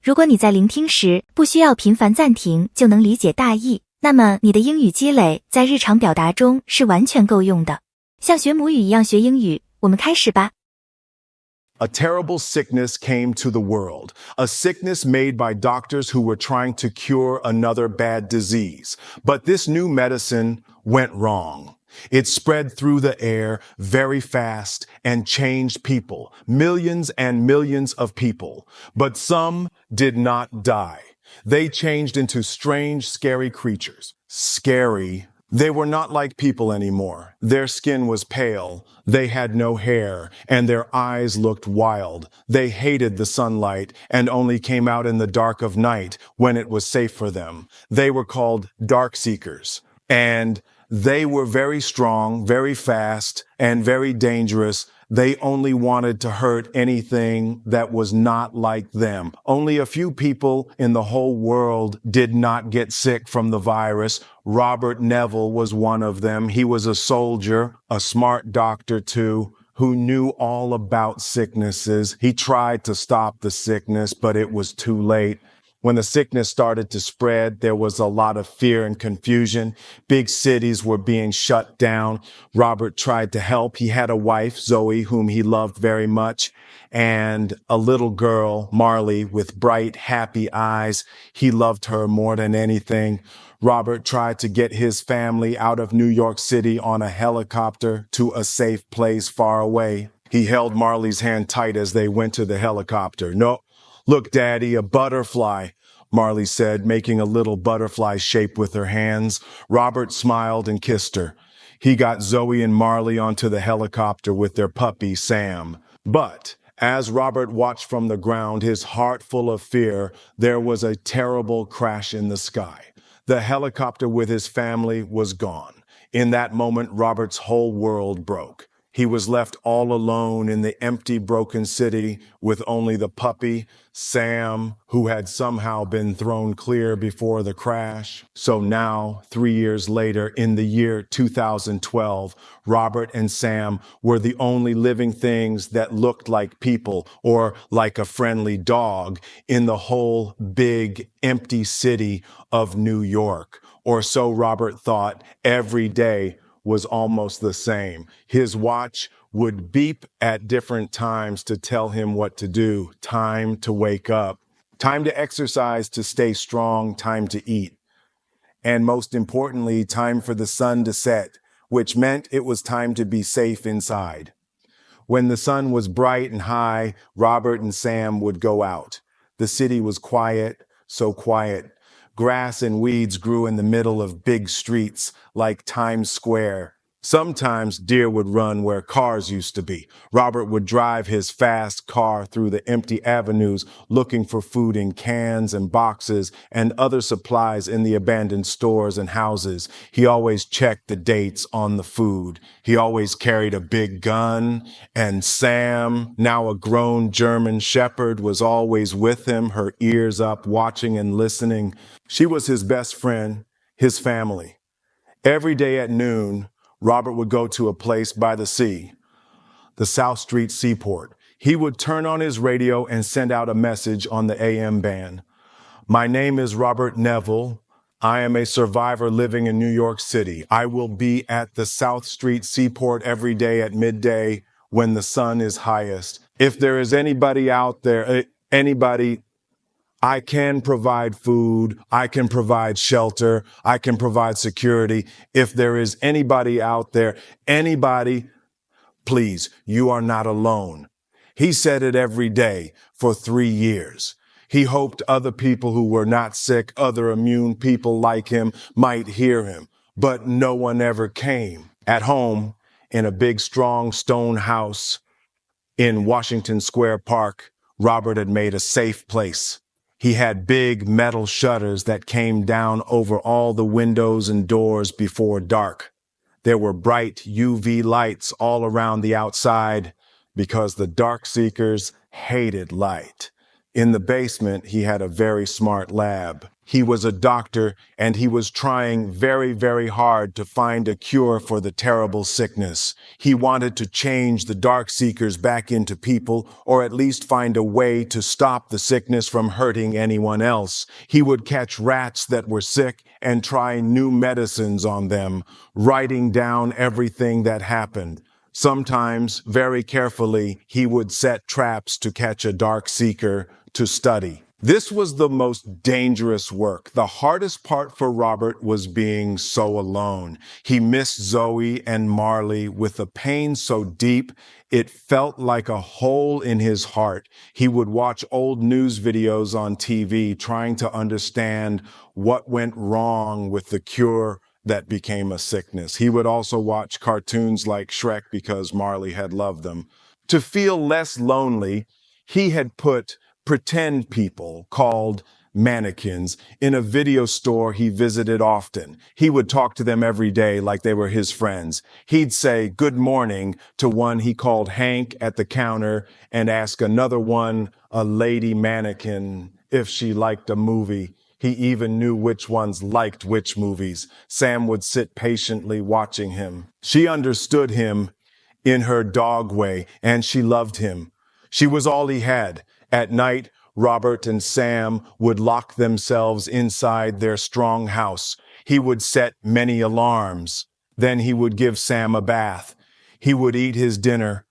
如果你在聆听时不需要频繁暂停就能理解大意，那么你的英语积累在日常表达中是完全够用的。像学母语一样学英语，我们开始吧。A terrible sickness came to the world, a sickness made by doctors who were trying to cure another bad disease. But this new medicine went wrong. It spread through the air very fast and changed people, millions and millions of people. But some did not die. They changed into strange, scary creatures. Scary. They were not like people anymore. Their skin was pale, they had no hair, and their eyes looked wild. They hated the sunlight and only came out in the dark of night when it was safe for them. They were called dark seekers. And they were very strong, very fast, and very dangerous. They only wanted to hurt anything that was not like them. Only a few people in the whole world did not get sick from the virus. Robert Neville was one of them. He was a soldier, a smart doctor too, who knew all about sicknesses. He tried to stop the sickness, but it was too late. When the sickness started to spread, there was a lot of fear and confusion. Big cities were being shut down. Robert tried to help. He had a wife, Zoe, whom he loved very much, and a little girl, Marley, with bright, happy eyes. He loved her more than anything. Robert tried to get his family out of New York City on a helicopter to a safe place far away. He held Marley's hand tight as they went to the helicopter. "No, look, Daddy, a butterfly," Marley said, making a little butterfly shape with her hands. Robert smiled and kissed her. He got Zoe and Marley onto the helicopter with their puppy, Sam. But as Robert watched from the ground, his heart full of fear, there was a terrible crash in the sky. The helicopter with his family was gone. In that moment, Robert's whole world broke. He was left all alone in the empty, broken city with only the puppy, Sam, who had somehow been thrown clear before the crash. So now, 3 years later, in the year 2012, Robert and Sam were the only living things that looked like people or like a friendly dog in the whole big, empty city of New York. Or so Robert thought. Every day was almost the same. His watch would beep at different times to tell him what to do. Time to wake up, time to exercise, to stay strong, time to eat. And most importantly, time for the sun to set, which meant it was time to be safe inside. When the sun was bright and high, Robert and Sam would go out. The city was quiet, so quiet. Grass and weeds grew in the middle of big streets like Times Square. Sometimes deer would run where cars used to be. Robert would drive his fast car through the empty avenues looking for food in cans and boxes and other supplies in the abandoned stores and houses. He always checked the dates on the food. He always carried a big gun. And Sam, now a grown German shepherd, was always with him, her ears up, watching and listening. She was his best friend, his family. Every day at noon, Robert would go to a place by the sea, the South Street Seaport. He would turn on his radio and send out a message on the AM band. "My name is Robert Neville. I am a survivor living in New York City. I will be at the South Street Seaport every day at midday when the sun is highest. If there is anybody out there, I can provide food, I can provide shelter, I can provide security. If there is anybody out there, anybody, please, you are not alone." He said it every day for 3 years. He hoped other people who were not sick, other immune people like him, might hear him, but no one ever came. At home, in a big, strong stone house in Washington Square Park, Robert had made a safe place. He had big metal shutters that came down over all the windows and doors before dark. There were bright UV lights all around the outside because the dark seekers hated light. In the basement, he had a very smart lab. He was a doctor, and he was trying very, very hard to find a cure for the terrible sickness. He wanted to change the dark seekers back into people, or at least find a way to stop the sickness from hurting anyone else. He would catch rats that were sick and try new medicines on them, writing down everything that happened. Sometimes, very carefully, he would set traps to catch a dark seeker to study. This was the most dangerous work. The hardest part for Robert was being so alone. He missed Zoe and Marley with a pain so deep, it felt like a hole in his heart. He would watch old news videos on TV trying to understand what went wrong with the cure that became a sickness. He would also watch cartoons like Shrek because Marley had loved them. To feel less lonely, he had put pretend people called mannequins in a video store he visited often. He would talk to them every day like they were his friends. He'd say good morning to one he called Hank at the counter and ask another one, a lady mannequin, if she liked a movie. He even knew which ones liked which movies. Sam would sit patiently watching him. She understood him in her dog way, and she loved him. She was all he had. At night, Robert and Sam would lock themselves inside their strong house. He would set many alarms. Then he would give Sam a bath. He would eat his dinner,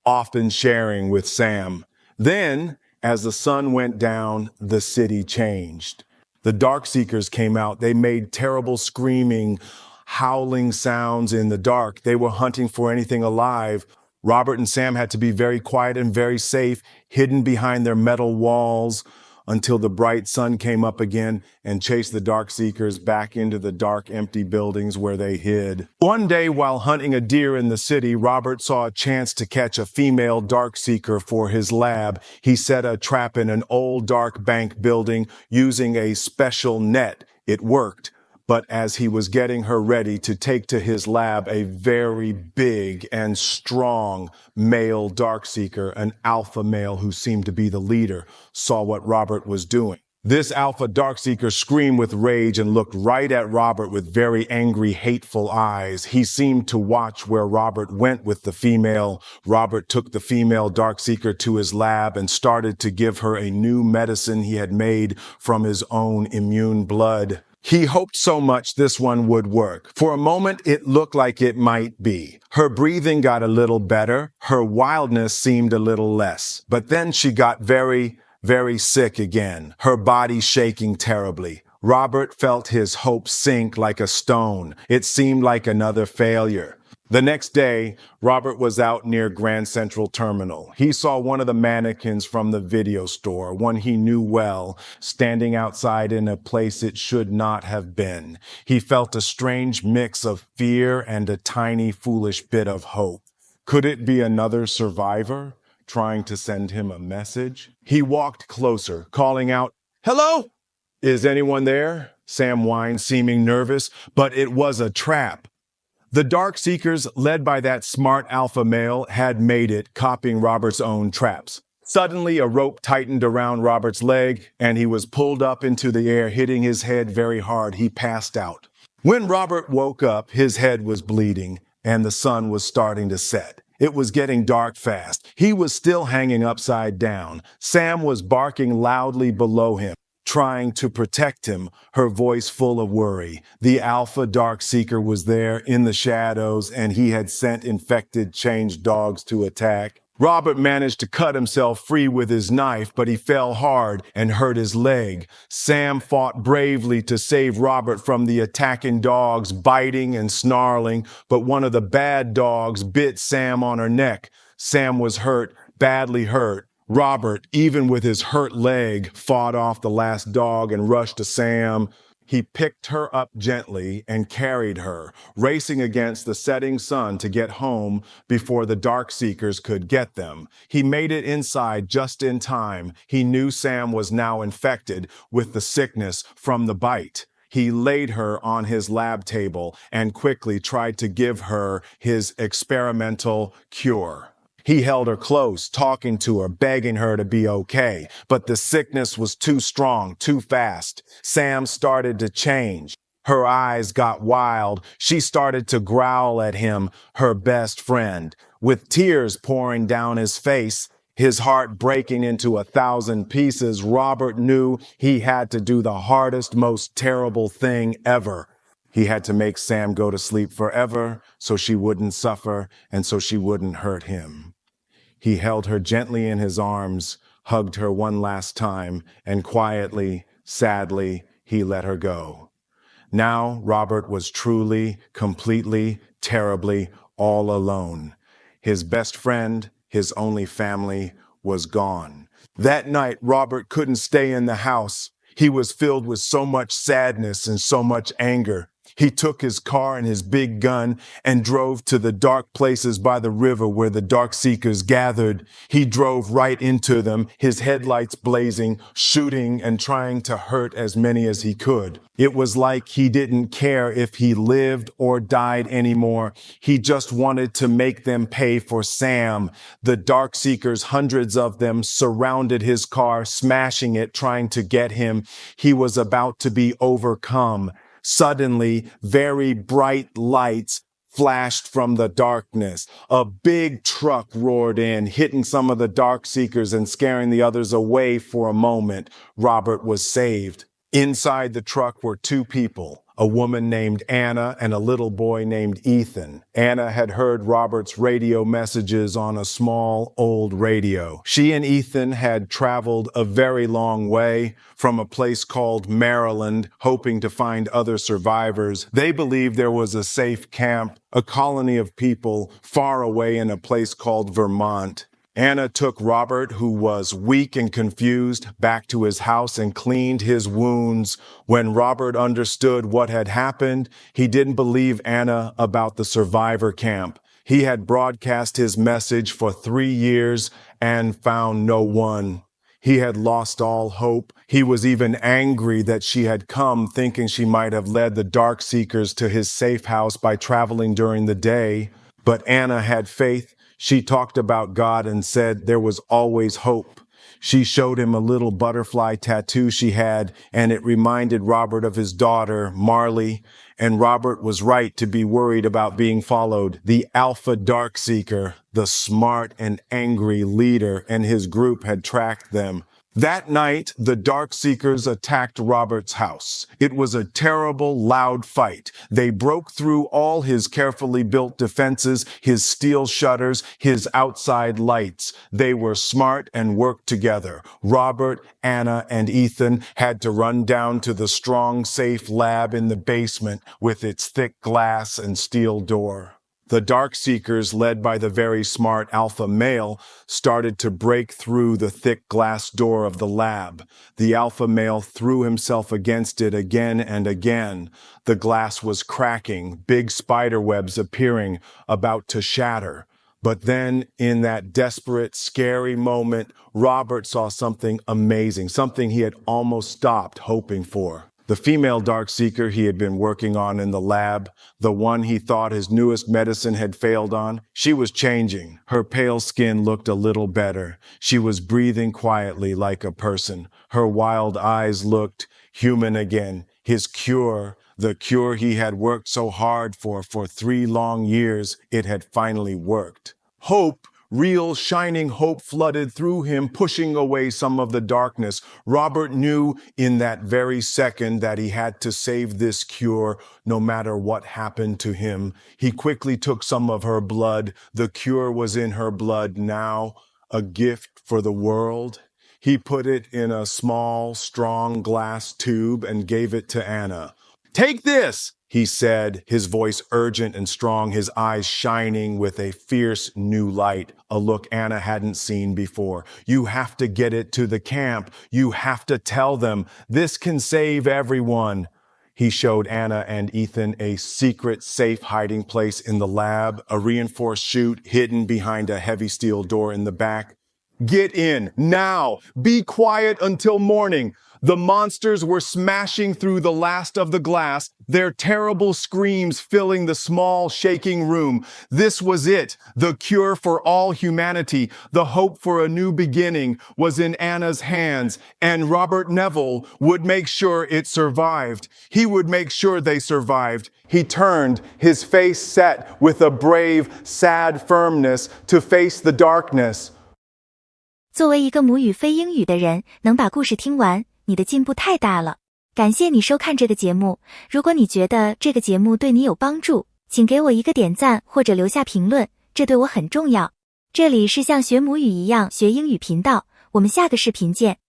often sharing with Sam. Then, as the sun went down, the city changed. The dark seekers came out. They made terrible screaming, howling sounds in the dark. They were hunting for anything alive. Robert and Sam had to be very quiet and very safe, hidden behind their metal walls until the bright sun came up again and chased the dark seekers back into the dark, empty buildings where they hid. One day, while hunting a deer in the city, Robert saw a chance to catch a female dark seeker for his lab. He set a trap in an old dark bank building using a special net. It worked. But as he was getting her ready to take to his lab, a very big and strong male darkseeker, an alpha male who seemed to be the leader, saw what Robert was doing. This alpha darkseeker screamed with rage and looked right at Robert with very angry, hateful eyes. He seemed to watch where Robert went with the female. Robert took the female darkseeker to his lab and started to give her a new medicine he had made from his own immune blood. He hoped so much this one would work. For a moment, it looked like it might be. Her breathing got a little better. Her wildness seemed a little less. But then she got very, very sick again, her body shaking terribly. Robert felt his hopes sink like a stone. It seemed like another failure. The next day, Robert was out near Grand Central Terminal. He saw one of the mannequins from the video store, one he knew well, standing outside in a place it should not have been. He felt a strange mix of fear and a tiny, foolish bit of hope. Could it be another survivor trying to send him a message? He walked closer, calling out, "Hello? Is anyone there?" Sam whined, seeming nervous, but it was a trap. The dark seekers, led by that smart alpha male, had made it, copying Robert's own traps. Suddenly, a rope tightened around Robert's leg, and he was pulled up into the air, hitting his head very hard. He passed out. When Robert woke up, his head was bleeding, and the sun was starting to set. It was getting dark fast. He was still hanging upside down. Sam was barking loudly below him, trying to protect him, her voice full of worry. The alpha dark seeker was there in the shadows, and he had sent infected changed dogs to attack. Robert managed to cut himself free with his knife, but he fell hard and hurt his leg. Sam fought bravely to save Robert from the attacking dogs, biting and snarling, but one of the bad dogs bit Sam on her neck. Sam was hurt, badly hurt. Robert, even with his hurt leg, fought off the last dog and rushed to Sam. He picked her up gently and carried her, racing against the setting sun to get home before the dark seekers could get them. He made it inside just in time. He knew Sam was now infected with the sickness from the bite. He laid her on his lab table and quickly tried to give her his experimental cure. He held her close, talking to her, begging her to be okay. But the sickness was too strong, too fast. Sam started to change. Her eyes got wild. She started to growl at him, her best friend. With tears pouring down his face, his heart breaking into 1,000 pieces, Robert knew he had to do the hardest, most terrible thing ever. He had to make Sam go to sleep forever so she wouldn't suffer and so she wouldn't hurt him. He held her gently in his arms, hugged her one last time, and quietly, sadly, he let her go. Now Robert was truly, completely, terribly all alone. His best friend, his only family, was gone. That night, Robert couldn't stay in the house. He was filled with so much sadness and so much anger. He took his car and his big gun and drove to the dark places by the river where the dark seekers gathered. He drove right into them, his headlights blazing, shooting and trying to hurt as many as he could. It was like he didn't care if he lived or died anymore. He just wanted to make them pay for Sam. The dark seekers, hundreds of them, surrounded his car, smashing it, trying to get him. He was about to be overcome. Suddenly, very bright lights flashed from the darkness. A big truck roared in, hitting some of the dark seekers and scaring the others away for a moment. Robert was saved. Inside the truck were two people, a woman named Anna and a little boy named Ethan. Anna had heard Robert's radio messages on a small old radio. She and Ethan had traveled a very long way from a place called Maryland, hoping to find other survivors. They believed there was a safe camp, a colony of people far away in a place called Vermont. Anna took Robert, who was weak and confused, back to his house and cleaned his wounds. When Robert understood what had happened, he didn't believe Anna about the survivor camp. He had broadcast his message for 3 years and found no one. He had lost all hope. He was even angry that she had come, thinking she might have led the dark seekers to his safe house by traveling during the day. But Anna had faith. She talked about God and said there was always hope. She showed him a little butterfly tattoo she had, and it reminded Robert of his daughter, Marley. And Robert was right to be worried about being followed. The alpha dark seeker, the smart and angry leader, and his group had tracked them. That night, the dark seekers attacked Robert's house. It was a terrible, loud fight. They broke through all his carefully built defenses, his steel shutters, his outside lights. They were smart and worked together. Robert, Anna, and Ethan had to run down to the strong, safe lab in the basement with its thick glass and steel door. The dark seekers, led by the very smart alpha male, started to break through the thick glass door of the lab. The alpha male threw himself against it again and again. The glass was cracking, big spider webs appearing, about to shatter. But then, in that desperate, scary moment, Robert saw something amazing, something he had almost stopped hoping for. The female dark seeker he had been working on in the lab, the one he thought his newest medicine had failed on, she was changing. Her pale skin looked a little better. She was breathing quietly like a person. Her wild eyes looked human again. His cure, the cure he had worked so hard for 3 long years, it had finally worked. Hope, real shining hope, flooded through him, pushing away some of the darkness. Robert knew in that very second that he had to save this cure no matter what happened to him. He quickly took some of her blood. The cure was in her blood now, a gift for the world. He put it in a small, strong glass tube and gave it to Anna. "Take this," he said, his voice urgent and strong, his eyes shining with a fierce new light, a look Anna hadn't seen before. "You have to get it to the camp. You have to tell them. This can save everyone." He showed Anna and Ethan a secret, safe hiding place in the lab, a reinforced chute hidden behind a heavy steel door in the back. Get in, now, be quiet until morning. The monsters were smashing through the last of the glass, their terrible screams filling the small, shaking room. This was it, the cure for all humanity. The hope for a new beginning was in Anna's hands, and Robert Neville would make sure it survived. He would make sure they survived. He turned, his face set with a brave, sad firmness to face the darkness. 作为一个母语非英语的人，能把故事听完，你的进步太大了。感谢你收看这个节目，如果你觉得这个节目对你有帮助，请给我一个点赞或者留下评论，这对我很重要。这里是像学母语一样学英语频道，我们下个视频见。